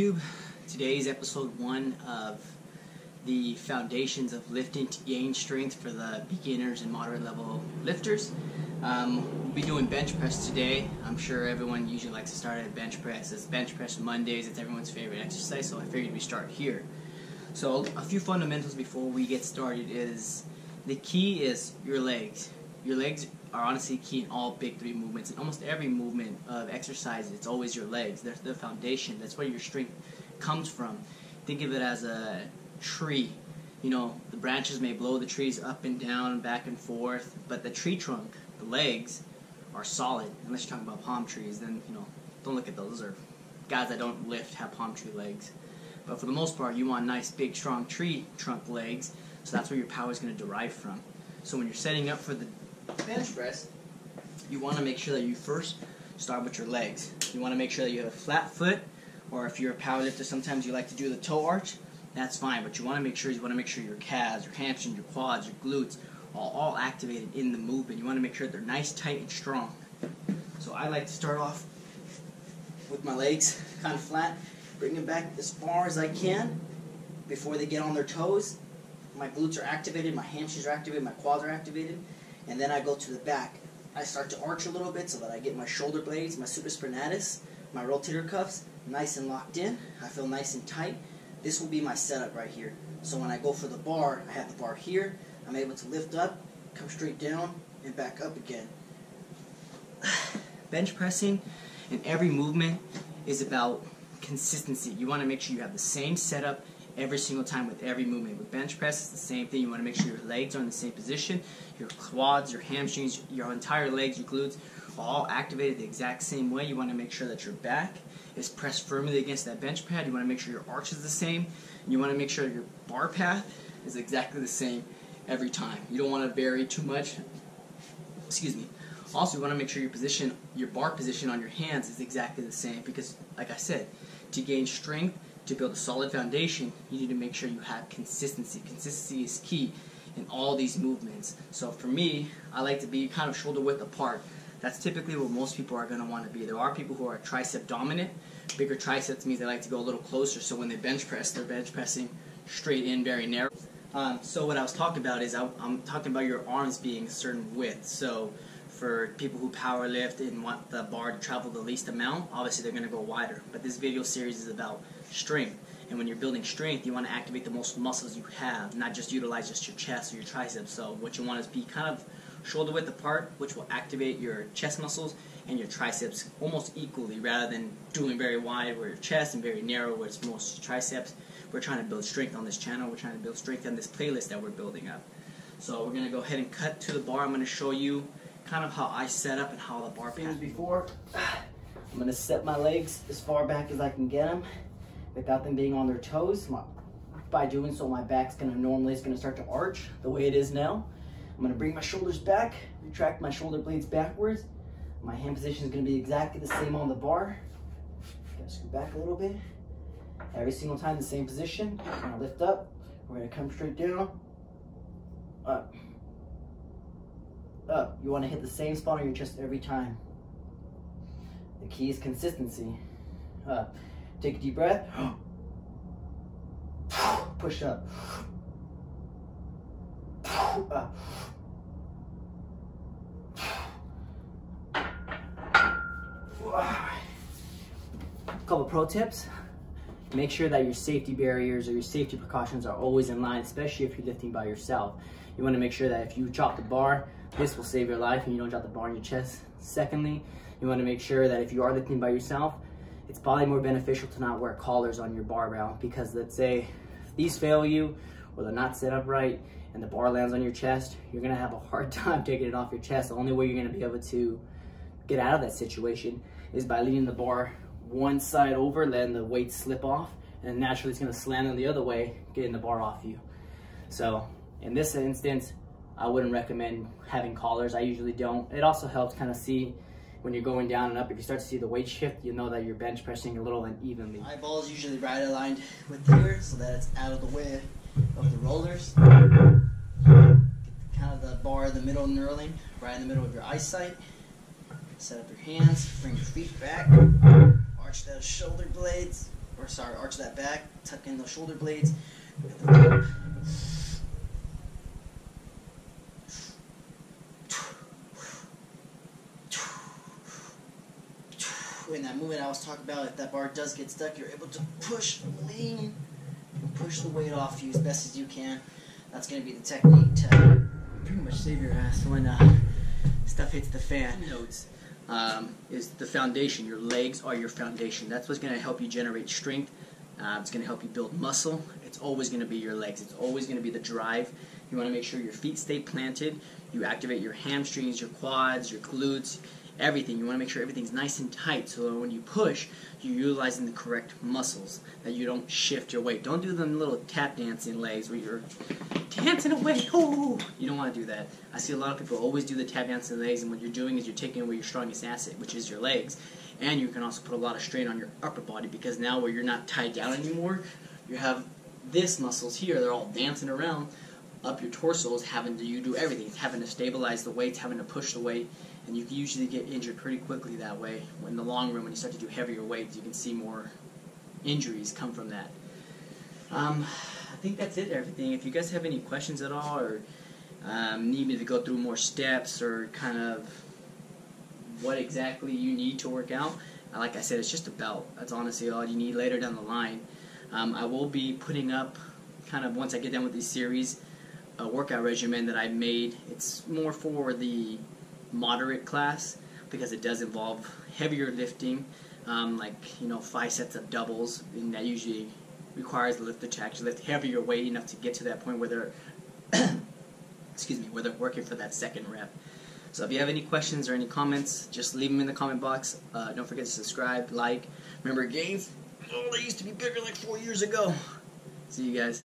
YouTube. Today's episode 1 of the foundations of lifting to gain strength for the beginners and moderate level lifters. We'll be doing bench press today. I'm sure everyone usually likes to start at bench press. It's bench press Mondays. It's everyone's favorite exercise, so I figured we start here. So a few fundamentals before we get started is the key is your legs. Your legs are honestly key in all big 3 movements. In almost every movement of exercise, it's always your legs. They're the foundation. That's where your strength comes from. Think of it as a tree. You know, the branches may blow the trees up and down, back and forth, but the tree trunk, the legs, are solid. Unless you're talking about palm trees, then, you know, don't look at those. Or guys that don't lift have palm tree legs. But for the most part, you want nice, big, strong tree trunk legs, so that's where your power is going to derive from. So when you're setting up for the bench press, you want to make sure that you first start with your legs. You want to make sure that you have a flat foot, or if you're a power lifter, sometimes you like to do the toe arch. That's fine, but you want to make sure your calves, your hamstrings, your quads, your glutes are all activated in the movement. You want to make sure they're nice, tight, and strong. So I like to start off with my legs kind of flat, bring them back as far as I can before they get on their toes. My glutes are activated, my hamstrings are activated, my quads are activated, and then I go to the back. I start to arch a little bit so that I get my shoulder blades, my supraspinatus, my rotator cuffs nice and locked in. I feel nice and tight. This will be my setup right here. So when I go for the bar, I have the bar here. I'm able to lift up, come straight down, and back up again. Bench pressing in every movement is about consistency. You want to make sure you have the same setup every single time with every movement. With bench press, it's the same thing. You want to make sure your legs are in the same position, your quads, your hamstrings, your entire legs, your glutes are all activated the exact same way. You want to make sure that your back is pressed firmly against that bench pad. You want to make sure your arch is the same. And you want to make sure your bar path is exactly the same every time. You don't want to vary too much. Excuse me. Also, you want to make sure your bar position on your hands is exactly the same, because, like I said, to gain strength, to build a solid foundation, you need to make sure you have consistency. Consistency is key in all these movements. So for me, I like to be kind of shoulder width apart. That's typically where most people are going to want to be. There are people who are tricep dominant. Bigger triceps means they like to go a little closer, so when they bench press, they're bench pressing straight in, very narrow. So what I was talking about is I'm talking about your arms being a certain width. So for people who power lift and want the bar to travel the least amount, obviously they're going to go wider. But this video series is about strength. And when you're building strength, you want to activate the most muscles you have, not just utilize just your chest or your triceps. So what you want is be kind of shoulder width apart, which will activate your chest muscles and your triceps almost equally, rather than doing very wide where your chest and very narrow where it's most triceps. We're trying to build strength on this channel. We're trying to build strength on this playlist that we're building up. So we're going to go ahead and cut to the bar. I'm going to show you kind of how I set up and how the bar path. Before, I'm going to set my legs as far back as I can get them without them being on their toes. By doing so, my back's going to start to arch the way it is now. I'm going to bring my shoulders back, retract my shoulder blades backwards. My hand position is going to be exactly the same on the bar. Gotta scoot back a little bit. Every single time, the same position. We're going to lift up. We're going to come straight down. Up. Up. You want to hit the same spot on your chest every time. The key is consistency. Up. Take a deep breath. Push up. Up. Couple pro tips. Make sure that your safety barriers or your safety precautions are always in line, especially if you're lifting by yourself. You want to make sure that if you drop the bar, this will save your life and you don't drop the bar on your chest. Secondly, you want to make sure that if you are lifting by yourself, it's probably more beneficial to not wear collars on your barbell, because let's say these fail you or they're not set up right and the bar lands on your chest, you're going to have a hard time taking it off your chest. The only way you're going to be able to get out of that situation is by leaning the bar one side over, letting the weight slip off, and naturally it's going to slam them the other way, getting the bar off you. So in this instance, I wouldn't recommend having collars. I usually don't. It also helps kind of see when you're going down and up. If you start to see the weight shift, you know that you're bench pressing a little unevenly. My ball is usually right aligned with here so that it's out of the way of the rollers. Get kind of the bar in the middle knurling, right in the middle of your eyesight. Set up your hands, bring your feet back, arch those shoulder blades, arch that back, tuck in those shoulder blades. In that movement I was talking about, if that bar does get stuck, you're able to push, lean, and push the weight off you as best as you can. That's going to be the technique to pretty much save your ass when stuff hits the fan. Notes is the foundation. Your legs are your foundation. That's what's going to help you generate strength. It's going to help you build muscle. It's always going to be your legs. It's always going to be the drive. You want to make sure your feet stay planted. You activate your hamstrings, your quads, your glutes, everything. You want to make sure everything's nice and tight so that when you push, you're utilizing the correct muscles, that you don't shift your weight. Don't do them little tap dancing legs where you're dancing away. Oh, you don't want to do that. I see a lot of people always do the tap dancing legs, and what you're doing is you're taking away your strongest asset, which is your legs. And you can also put a lot of strain on your upper body, because now where you're not tied down anymore, you have this muscles here, they're all dancing around up your torso, is having to do everything. It's having to stabilize the weights, having to push the weight, and you can usually get injured pretty quickly that way. In the long run, when you start to do heavier weights, you can see more injuries come from that. I think that's it, everything. If you guys have any questions at all, or need me to go through more steps, or kind of what exactly you need to work out, like I said, it's just a belt. That's honestly all you need later down the line. I will be putting up, kind of once I get done with this series, a workout regimen that I made. It's more for the moderate class, because it does involve heavier lifting, like 5 sets of doubles, and that usually requires the lifter to actually lift heavier weight enough to get to that point where they're where they're working for that second rep. So if you have any questions or any comments, just leave them in the comment box. Don't forget to subscribe, like. Remember, gains? Oh, they used to be bigger like 4 years ago. See you guys.